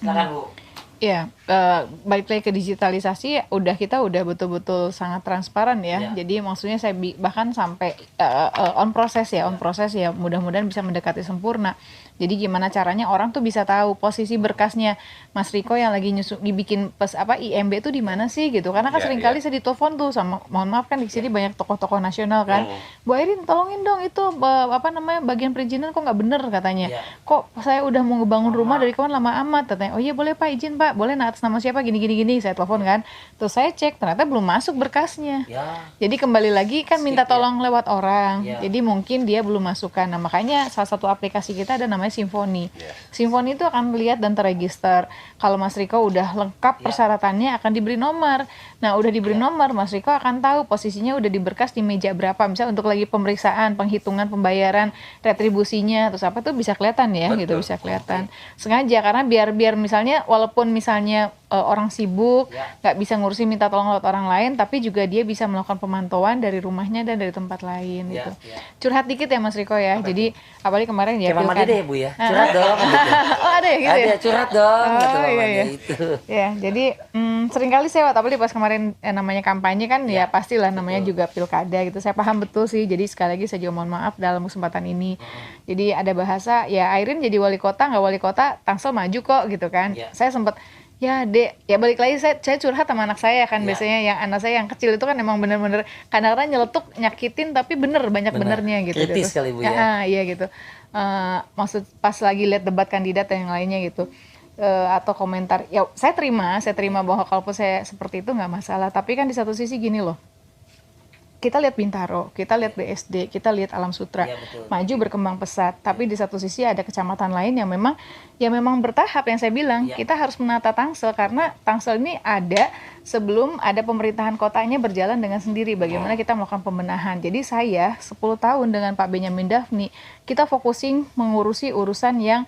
Silakan Bu. Ya, balik lagi ke digitalisasi, kita udah betul-betul sangat transparan ya. Ya. Jadi maksudnya saya bahkan sampai on proses ya, mudah-mudahan bisa mendekati sempurna. Jadi gimana caranya orang tuh bisa tahu posisi berkasnya Mas Riko yang lagi dibikin IMB itu di mana sih gitu. Karena kan Ya, seringkali ya. saya ditelepon tuh sama, mohon maaf kan di sini banyak tokoh-tokoh nasional kan. Bu Airin tolongin dong itu bagian perizinan kok nggak bener katanya. Ya. Kok saya udah mau ngebangun rumah dari kapan lama amat katanya. Oh iya boleh Pak, izin Pak, boleh atas nama siapa gini saya telepon kan. Terus saya cek ternyata belum masuk berkasnya. Ya. Jadi kembali lagi kan minta Skip, ya. tolong lewat orang. Ya. Jadi mungkin dia belum masukkan. Nah, makanya salah satu aplikasi kita ada namanya Symphony. Ya. Symphony itu akan lihat dan terregister. Kalau Mas Riko udah lengkap persyaratannya akan diberi nomor. Nah, udah diberi nomor, Mas Riko akan tahu posisinya udah di berkas di meja berapa. Misal untuk lagi pemeriksaan, penghitungan pembayaran, retribusinya, terus apa tuh bisa kelihatan ya gitu, bisa kelihatan. Sengaja karena biar misalnya walaupun misalnya orang sibuk, nggak bisa ngurusin minta tolong lewat orang lain, tapi juga dia bisa melakukan pemantauan dari rumahnya dan dari tempat lain Ya, gitu. ya. Curhat dikit ya Mas Riko ya. Jadi apalagi kemarin ya Kayak Mama pilkada. Dede ya Bu ya. Curhat dong. Gitu. Oh ada ya gitu ya? Ada curhat dong gitu Oh, iya, mamanya iya. itu. Ya, jadi seringkali saya apalagi pas kemarin namanya kampanye kan ya pastilah namanya juga pilkada gitu. Saya paham betul sih. Jadi sekali lagi saya juga mohon maaf dalam kesempatan ini. Jadi ada bahasa ya Airin jadi wali kota nggak wali kota Tangsel maju kok gitu kan. Ya. Saya sempat ya Dek, ya balik lagi saya curhat sama anak saya kan biasanya yang anak saya yang kecil itu kan emang bener-bener kadang-kadang nyeletuk nyakitin tapi banyak benernya gitu. Kritis kali Bu ya. Iya gitu. Maksud pas lagi lihat debat kandidat dan yang lainnya gitu. Atau komentar ya saya terima bahwa kalaupun saya seperti itu nggak masalah, tapi kan di satu sisi gini loh, kita lihat Bintaro, kita lihat BSD, kita lihat Alam Sutra Iya, betul. maju berkembang pesat, tapi di satu sisi ada kecamatan lain yang memang bertahap yang saya bilang Iya. kita harus menata Tangsel karena Tangsel ini ada sebelum ada pemerintahan kotanya berjalan dengan sendiri bagaimana kita melakukan pembenahan. Jadi saya 10 tahun dengan Pak Benyamin Daphni kita fokusin mengurusi urusan yang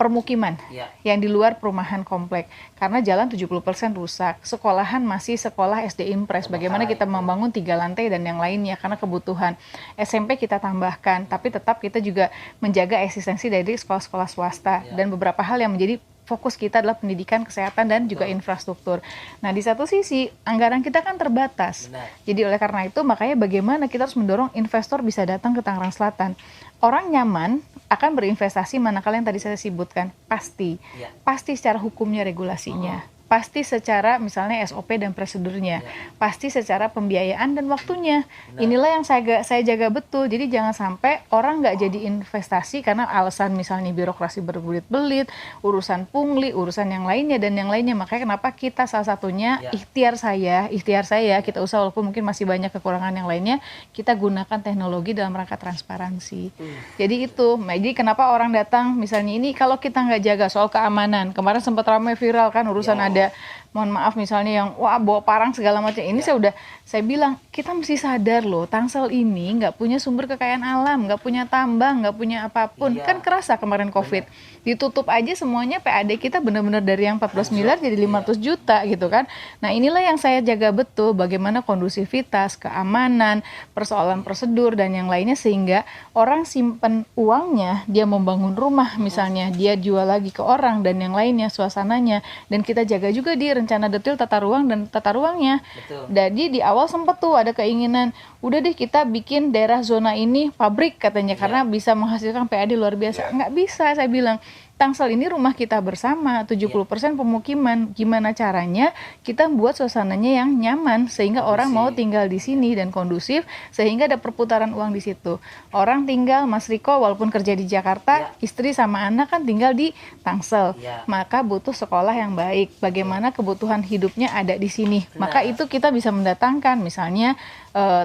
permukiman Iya. yang di luar perumahan komplek karena jalan 70% rusak, sekolahan masih sekolah SD Impres, bagaimana kita membangun 3 lantai dan yang lainnya karena kebutuhan. SMP kita tambahkan, tapi tetap kita juga menjaga eksistensi dari sekolah-sekolah swasta dan beberapa hal yang menjadi fokus kita adalah pendidikan, kesehatan dan juga infrastruktur. Nah, di satu sisi anggaran kita kan terbatas. Benar. Jadi oleh karena itu makanya bagaimana kita harus mendorong investor bisa datang ke Tangerang Selatan. Orang nyaman akan berinvestasi manakala yang tadi saya sebutkan pasti. Ya. Pasti secara hukumnya regulasinya. Pasti secara misalnya SOP dan prosedurnya. Pasti secara pembiayaan dan waktunya. Inilah yang saya jaga betul. Jadi jangan sampai orang nggak jadi investasi karena alasan misalnya birokrasi berbelit-belit, urusan pungli, urusan yang lainnya dan yang lainnya. Makanya kenapa kita salah satunya ikhtiar saya kita usaha walaupun mungkin masih banyak kekurangan yang lainnya, kita gunakan teknologi dalam rangka transparansi. Jadi itu, jadi kenapa orang datang misalnya ini kalau kita nggak jaga soal keamanan, kemarin sempat ramai viral kan urusan ada mohon maaf misalnya yang wah bawa parang segala macam ini saya bilang kita mesti sadar loh Tangsel ini nggak punya sumber kekayaan alam, nggak punya tambang, nggak punya apapun. Kan kerasa kemarin COVID ditutup aja semuanya, PAD kita benar-benar dari yang 14 miliar jadi 500 juta gitu kan. Nah inilah yang saya jaga betul bagaimana kondusivitas, keamanan, persoalan prosedur dan yang lainnya sehingga orang simpen uangnya, dia membangun rumah misalnya, dia jual lagi ke orang dan yang lainnya suasananya, dan kita jaga juga di rencana detail tata ruang dan tata ruangnya. Betul. Jadi di awal sempat tuh ada keinginan udah deh kita bikin daerah zona ini pabrik katanya karena bisa menghasilkan PAD luar biasa. Nggak bisa saya bilang. Tangsel ini rumah kita bersama, 70% pemukiman. Gimana caranya kita buat suasananya yang nyaman sehingga orang mau tinggal di sini dan kondusif, sehingga ada perputaran uang di situ. Orang tinggal, Mas Riko walaupun kerja di Jakarta, istri sama anak kan tinggal di Tangsel. Maka butuh sekolah yang baik. Bagaimana kebutuhan hidupnya ada di sini. Maka itu kita bisa mendatangkan misalnya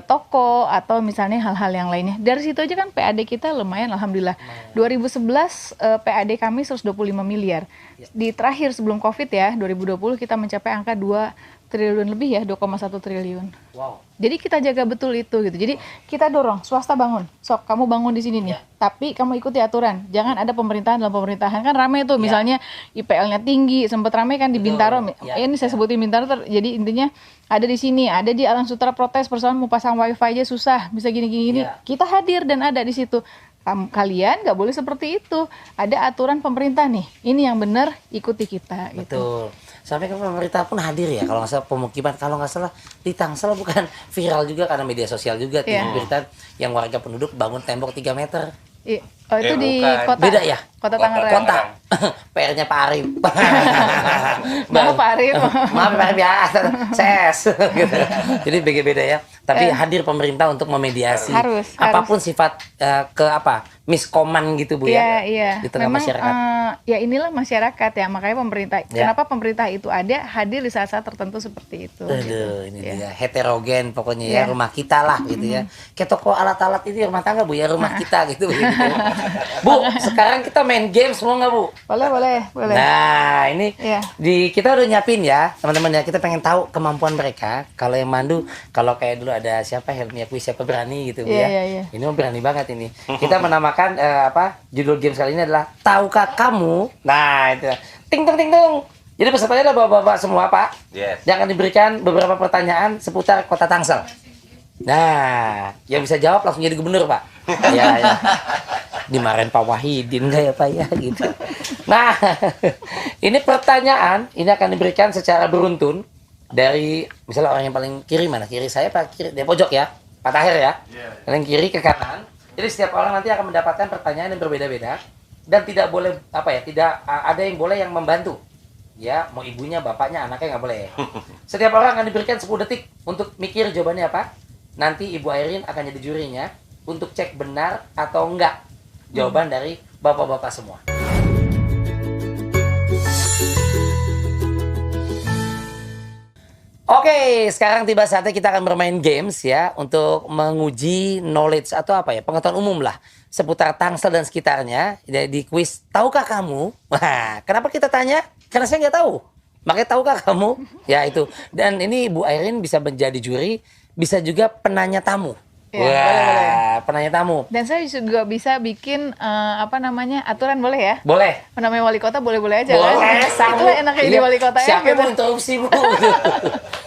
toko atau misalnya hal-hal yang lainnya. Dari situ aja kan PAD kita lumayan, alhamdulillah. 2011 PAD kami 125 miliar. Di terakhir sebelum Covid ya, 2020 kita mencapai angka 2 triliun lebih ya, 2,1 triliun. Wow. Jadi kita jaga betul itu gitu. Jadi kita dorong swasta bangun. Sok kamu bangun di sini nih. Tapi kamu ikuti aturan. Jangan ada pemerintahan dalam pemerintahan, kan rame tuh misalnya IPL-nya tinggi, sempat rame kan di Bintaro. Ini saya sebutin Bintaro jadi intinya ada di sini, ada di Alam Sutra protes persoalan mau pasang wifi aja susah, bisa gini-gini. Kita hadir dan ada di situ. Kalian nggak boleh seperti itu. Ada aturan pemerintah nih. Ini yang benar, ikuti kita. Gitu. Betul. Sampai ke pemerintah pun hadir ya, kalau nggak salah pemukiman, kalau nggak salah di Tangsel bukan viral juga karena media sosial juga, berita yang warga penduduk bangun tembok 3 meter. Oh itu di bukan. kota. Beda ya? Kota Tangerang. Kota. PR-nya Pak Arif. Maaf Pak Arif. Maaf Pak Arif ya, ses. Gitu. Jadi beda-beda ya. Tapi hadir pemerintah untuk memediasi. Harus. Apapun sifat miskoman gitu Bu ya. Iya. Di tengah Memang, masyarakat. ya inilah masyarakat ya, makanya pemerintah. Kenapa pemerintah itu ada, hadir di saat-saat tertentu seperti itu. Aduh, gitu. ini dia heterogen pokoknya ya, rumah kita lah gitu ya. Kayak toko alat-alat itu rumah tangga Bu ya, rumah kita gitu. Bu, sekarang kita main game semua nggak Bu? Boleh. Nah, ini kita udah nyiapin ya, teman-teman ya. Kita pengen tahu kemampuan mereka. Kalau yang mandu, kalau kayak dulu ada siapa Helmi Kuis, siapa berani gitu Bu ya. Iya. Ini berani banget ini. Kita menamakan judul game kali ini adalah Tahukah Kamu? Nah, itu. Ting tung ting tung. Jadi pesertanya adalah bapak-bapak semua, Pak. Yes. Yang akan diberikan beberapa pertanyaan seputar Kota Tangsel. Nah, yang bisa jawab langsung jadi gubernur, Pak. Ya. Dimarahin Pak Wahidin enggak ya, Pak ya gitu. Nah, ini pertanyaan ini akan diberikan secara beruntun dari misalnya orang yang paling kiri mana? Kiri saya Pak, kiri dari pojok ya. Pak Tahir ya. Yang kiri ke kanan. Jadi setiap orang nanti akan mendapatkan pertanyaan yang berbeda-beda dan tidak boleh tidak ada yang boleh yang membantu. Ya, mau ibunya, bapaknya, anaknya nggak boleh. Setiap orang akan diberikan 10 detik untuk mikir jawabannya apa. Nanti Ibu Airin akan jadi jurinya untuk cek benar atau enggak jawaban dari bapak-bapak semua. Oke, sekarang tiba saatnya kita akan bermain games ya untuk menguji knowledge atau pengetahuan umum lah seputar Tangsel dan sekitarnya di kuis Tahukah Kamu? Wah, kenapa kita tanya? Karena saya nggak tahu. Makanya tahukah kamu? Ya itu. Dan ini Bu Airin bisa menjadi juri, bisa juga penanya tamu. Ya, boleh. Penanya tamu. Dan saya juga bisa bikin aturan, boleh ya? Boleh. Namanya wali kota boleh-boleh aja Boleh. kan? Itulah enaknya jadi wali kota ya. Siapa yang mau interupsi Bu?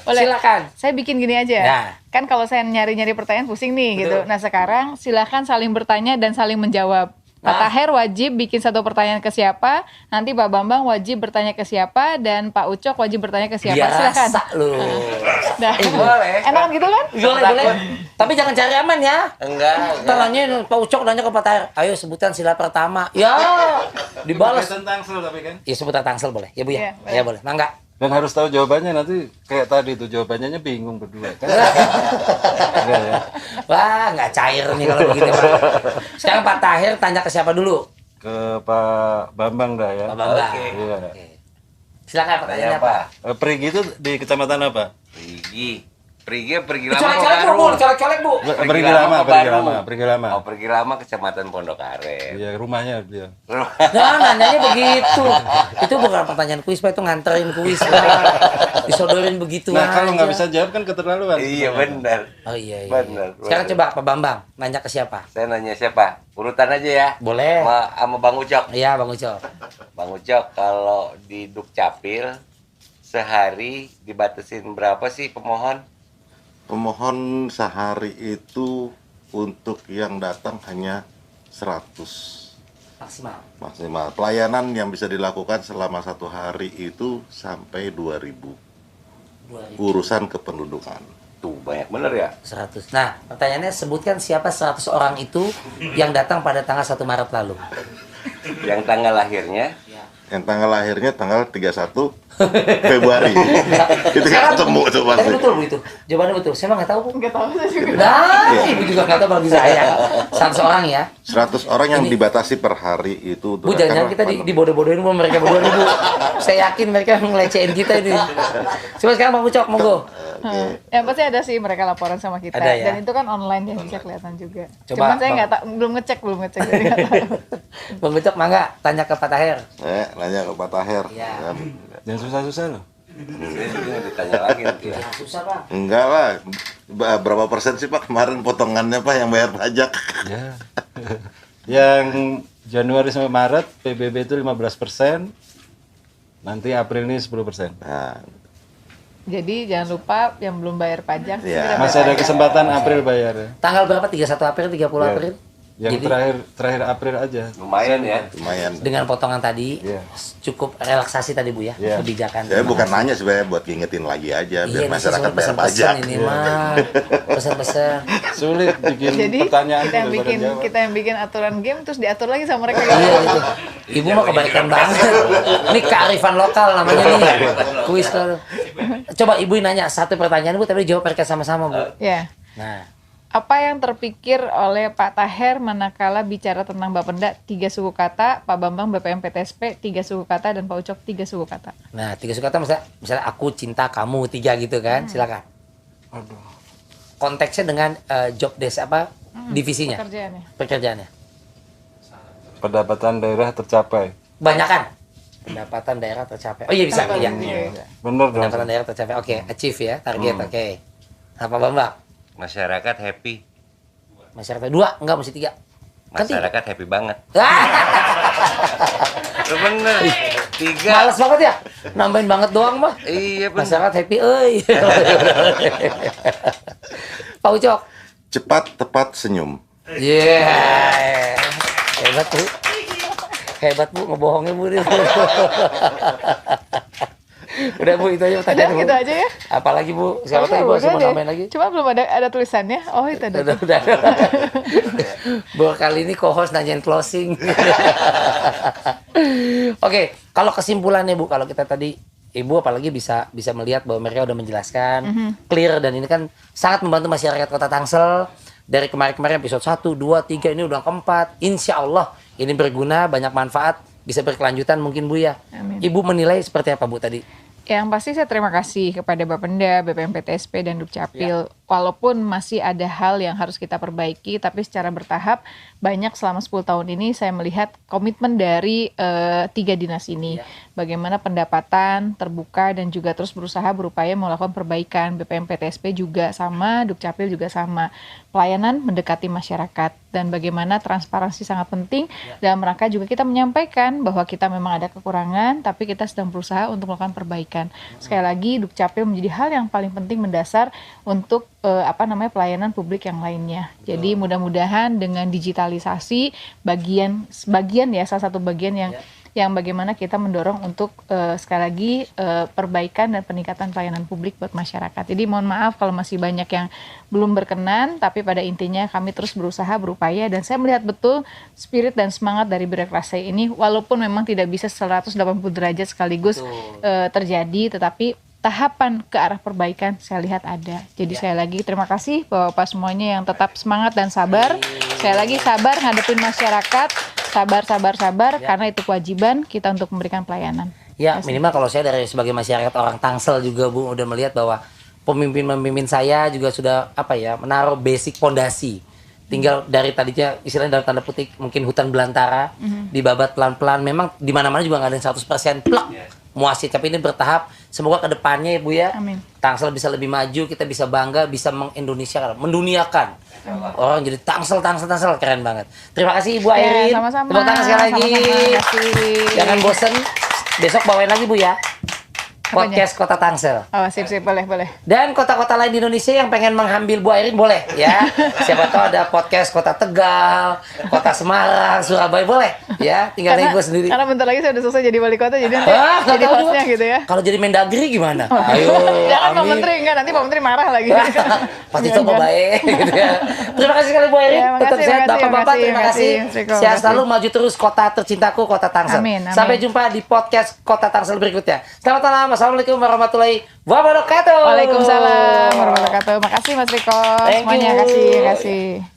Boleh. Silakan. Saya bikin gini aja. Nah. Kan kalau saya nyari-nyari pertanyaan pusing nih gitu. Nah sekarang silakan saling bertanya dan saling menjawab. Pak Tahir wajib bikin satu pertanyaan ke siapa, nanti Pak Bambang wajib bertanya ke siapa, dan Pak Ucok wajib bertanya ke siapa. Silakan. Biasa lu. Nah, Boleh. enak gitu kan? Boleh. Tapi jangan cari aman ya. Enggak. Tangannya Pak Ucok nanya ke Pak Tahir, ayo sebutan sila pertama. Ya, dibalas. Tangsel tapi kan. Ya sebutan Tangsel boleh. Ya Bu ya. Iya, Ya boleh. Mangga. Dan harus tahu jawabannya, nanti kayak tadi tuh jawabannya bingung berdua kan. Enggak ya. Wah, nggak cair nih kalau begitu Pak. Sekarang Pak Tahir tanya ke siapa dulu? Ke Pak Bambang dah ya. Pak Bambang. Iya. Oke. Silakan pertanyaannya apa? Perigi itu di kecamatan apa? Pergi lama Colek-colek Bu, colek-colek Bu. Pergi lama. Oh, pergi lama Kecamatan Pondok Aren. Iya, rumahnya dia. Nah, nanyanya begitu. Itu bukan pertanyaan kuis, Pak, itu nganterin kuis. Disodorin begitu. Nah, kalau nggak bisa jawab kan keterlaluan. Iya benar. Oh iya. Benar. Sekarang coba Pak Bambang nanya ke siapa? Saya nanya siapa? Urutan aja ya. Boleh. Sama Bang Ucok. Iya, Bang Ucok. Bang Ucok, kalau di Dukcapil sehari dibatasin berapa sih pemohon? Pemohon sehari itu untuk yang datang hanya 100 maksimal. Pelayanan yang bisa dilakukan selama 1 hari itu sampai 2000. Urusan kependudukan. Tuh banyak bener ya. 100. Nah, pertanyaannya sebutkan siapa 100 orang itu yang datang pada tanggal 1 Maret lalu. Yang tanggal lahirnya Yang tanggal lahirnya tanggal 31 Februari. Itu nggak ketemu tuh Tapi pasti. betul Bu itu. Jawabannya betul. Saya mah nggak tahu Bu. Nggak tahu saya juga. Nah, Ibu juga nggak tahu bagi saya. 100 orang ya. 100 orang yang Ini- dibatasi per hari itu. Bu, jangan-jangan kita dibodoh-bodohin sama mereka berdua nih Bu. Saya yakin mereka ngelecehin kita ini. Coba sekarang Pak Ucok, monggo. Yang pasti ada sih mereka laporan sama kita. Ada ya? Dan itu kan online ya bisa kelihatan juga. Coba, Cuman saya Bang. nggak tahu, belum ngecek jadi nggak tahu. Bang Ucok, mangga tanya ke Pak Tahir. Nanya ke Pak Taher. Iya. Kan. Jangan susah-susah loh. saya juga ditanya lagi nanti. Susah Bang. Enggak lah. Berapa persen sih Pak kemarin potongannya Pak yang bayar pajak? Ya. Yang Januari sampai Maret PBB itu 15%. Nanti April ini 10%. Nah, Jadi jangan lupa yang belum bayar pajak. Iya. segera Masih ada bayar. kesempatan April bayar ya. Tanggal berapa? 31 April, 30 Ya. April? Yang Jadi terakhir April aja. Lumayan ya. lumayan. dengan potongan tadi Iya. cukup relaksasi tadi Bu ya, Iya. kebijakan. Saya Terima bukan kasih. nanya sebenarnya buat ngingetin lagi aja biar Iya, ini masyarakat sesuai bayar pesan-pesan pajak. ini mah. Pesan-pesan. Sulit bikin Jadi pertanyaan kita yang daripada bikin jawab. kita yang bikin aturan game terus diatur lagi sama mereka. Iya gitu. Ibu mah kebaikan banget. Ini kearifan lokal namanya nih. Kuis kalau. Coba Ibu nanya satu pertanyaan Bu, tapi dijawab mereka sama-sama Bu. Ya. Nah, Apa yang terpikir oleh Pak Taher manakala bicara tentang Bapenda 3 suku kata, Pak Bambang BPM PTSP 3 suku kata, dan Pak Ucok 3 suku kata? nah 3 suku kata misalnya aku cinta kamu 3 gitu kan, silakan. Aduh. Konteksnya dengan job desk apa divisinya, Pekerjaannya. pekerjaannya. Pendapatan daerah tercapai. Banyakan. Pendapatan daerah tercapai. Oh iya bisa, iya. Bener dong. Pendapatan daerah tercapai. Oke, achieve ya, target. Oke. Apa Bambang? Masyarakat happy. Masyarakat 2, enggak mesti 3. Kan 3. Masyarakat happy banget. Ah, Lu bener. 3. males banget ya. Nambahin banget doang mah. Iya bener. Masyarakat happy euy. Pak Ucok. Cepat, tepat, senyum. Iya. Hebat Bu. Hebat Bu, ngebohongin Bu. Udah Bu, itu aja Udah pertanyaan Bu. gitu aja ya. Apalagi Bu? Siapa tahu Udah, Ibu masih udah mau deh. nambahin lagi? Cuma belum ada tulisannya. Oh itu ada. Udah. Bu, kali ini co-host nanyain closing. Oke, kalau kesimpulannya Bu, kalau kita tadi Ibu apalagi bisa melihat bahwa mereka udah menjelaskan clear, dan ini kan sangat membantu masyarakat Kota Tangsel. Dari kemarin-kemarin episode 1, 2, 3 ini udah keempat. Insya Allah ini berguna, banyak manfaat, bisa berkelanjutan mungkin Bu ya. Amin. Ibu menilai seperti apa Bu tadi? Yang pasti saya terima kasih kepada Bapenda, BPM PTSP, dan Dukcapil. Walaupun masih ada hal yang harus kita perbaiki, tapi secara bertahap banyak selama 10 tahun ini saya melihat komitmen dari 3 dinas ini. Bagaimana pendapatan terbuka dan juga terus berusaha berupaya melakukan perbaikan. BPM PTSP juga sama, Dukcapil juga sama. Pelayanan mendekati masyarakat, dan bagaimana transparansi sangat penting. Dalam rangka juga kita menyampaikan bahwa kita memang ada kekurangan, tapi kita sedang berusaha untuk melakukan perbaikan. Sekali lagi, Dukcapil menjadi hal yang paling penting mendasar untuk pelayanan publik yang lainnya. Jadi mudah-mudahan dengan digitalisasi sebagian ya, salah satu bagian yang bagaimana kita mendorong untuk sekali lagi perbaikan dan peningkatan pelayanan publik buat masyarakat. Jadi mohon maaf kalau masih banyak yang belum berkenan, tapi pada intinya kami terus berusaha, berupaya, dan saya melihat betul spirit dan semangat dari birokrasi ini, walaupun memang tidak bisa 180 derajat sekaligus terjadi, tetapi tahapan ke arah perbaikan saya lihat ada. Jadi sekali lagi terima kasih Bapak semuanya yang tetap semangat dan sabar. Sekali lagi sabar ngadepin masyarakat, sabar karena itu kewajiban kita untuk memberikan pelayanan. Ya minimal kalau saya dari sebagai masyarakat orang Tangsel juga Bu udah melihat bahwa pemimpin saya juga sudah menaruh basic fondasi. Tinggal dari tadinya istilahnya dalam tanda petik mungkin hutan belantara, dibabat pelan-pelan. Memang di mana-mana juga nggak ada yang 100% plek muasid, tapi ini bertahap. Semoga kedepannya Ibu ya, Amin. Tangsel bisa lebih maju, kita bisa bangga, bisa menduniakan, orang jadi Tangsel keren banget. Terima kasih Ibu Airin. Sama-sama. Tepuk tangan sekali lagi. Sama-sama. Terima kasih. Jangan bosen, besok bawain lagi Bu ya. podcast Kota Tangsel. Oh, sip, boleh. Dan kota-kota lain di Indonesia yang pengen mengambil Bu Airin boleh ya. Siapa tahu ada podcast Kota Tegal, Kota Semarang, Surabaya boleh ya. Tinggal nego sendiri. Karena bentar lagi saya udah selesai jadi wali kota, jadi nanti Nggak jadi tahu hostnya juga. gitu ya. Kalau jadi Mendagri gimana? Ayo, Jangan Pak amin. Menteri, enggak nanti Pak Menteri marah lagi. Pasti itu baik gitu ya. Terima kasih sekali Bu Airin. Ya, Tetap makasih, sehat makasih, Bapak-bapak. Terima makasih, kasih. Mas Riko, Sehat makasih. selalu, maju terus kota tercintaku, Kota Tangsel. Amin. Sampai jumpa di podcast Kota Tangsel berikutnya. Selamat malam. Assalamualaikum warahmatullahi wabarakatuh. Waalaikumsalam warahmatullahi wabarakatuh. Makasih Mas Riko. Thank Semuanya you. kasih.